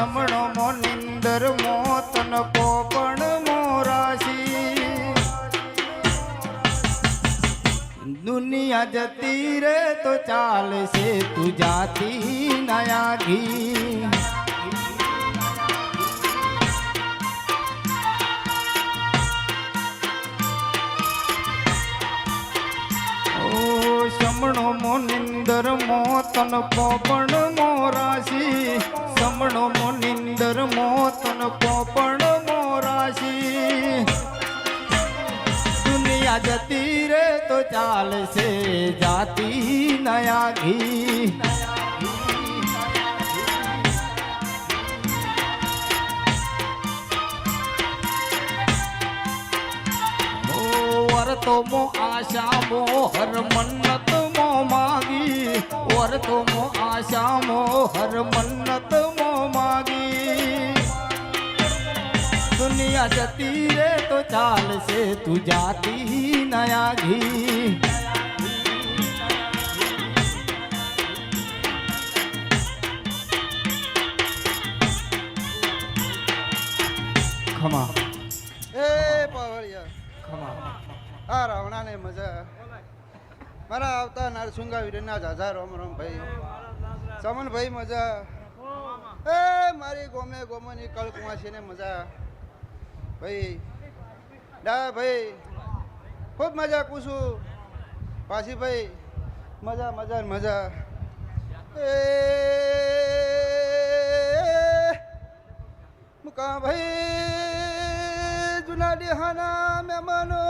શમણો મોનિંદર મોતન પોપણ મોરાશી દુનિયા જતી રે તો ચાલશે તું જાતી નયા ઘી શમણો મોનિંદર મોતન પોપણ મોરાશી શમણો મોનિંદર મોતન પોપણ મોરાશી દુનિયા જતી રે તો ચાલશે જાતી નયા ઘી વર્તો મો આશા મો હર મન્નત મો માગી વર્તો મો આશા મો હર મન્નત મો માગી દુનિયા જતી રે તો ચાલશે તું જાતી નયા ઘી ખમા એ પાવળિયા ખમા આ રાવણાને મજા મારા આવતા નારસુંગા વીરના જાજા રોમ રોમ ભાઈ સમન ભાઈ મજા એ મારી ગોમે ગોમની કળકુવાસીને મજા ભાઈ ડા ભાઈ ખૂબ મજા કુશું પાછી ભાઈ મજા મજા મજા એ મુકા ભાઈ જુના દેહાના મહેમાનો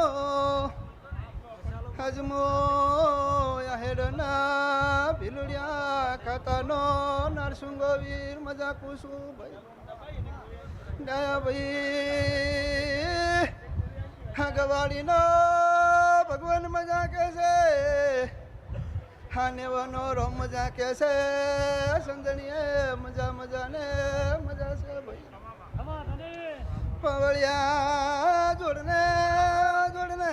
હજમો હેડના ભીલુડિયા ખાતાનો નરસુંગો વીર મજા કુશું ભાઈ ડાયા ભાઈ હા ગવાડીનો ભગવાન મજા કે છે હા નેવાનો રોમ મજા કે છે સંદણીએ મજા મજા ને મજા છે ભાઈ પાવળિયા જોડને જોડને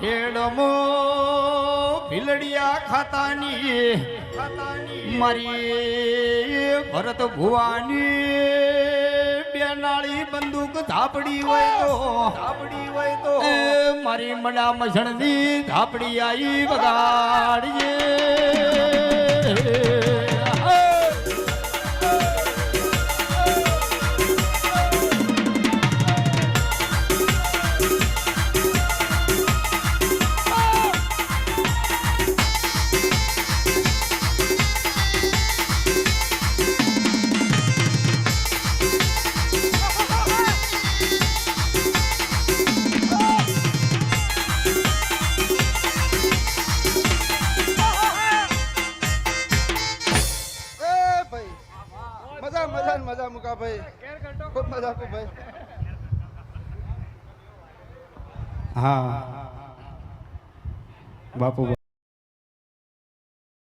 હેડમો ભીલડિયા ખાતાની મારી ભરત ભુવાની બેનાળી બંદૂક ધાપડી હોય તો મારી મડા મસણની ધાપડી આવી બગાડજે મજા મુકા ભાઈ ખૂબ મજા કો ભાઈ હા બાપુ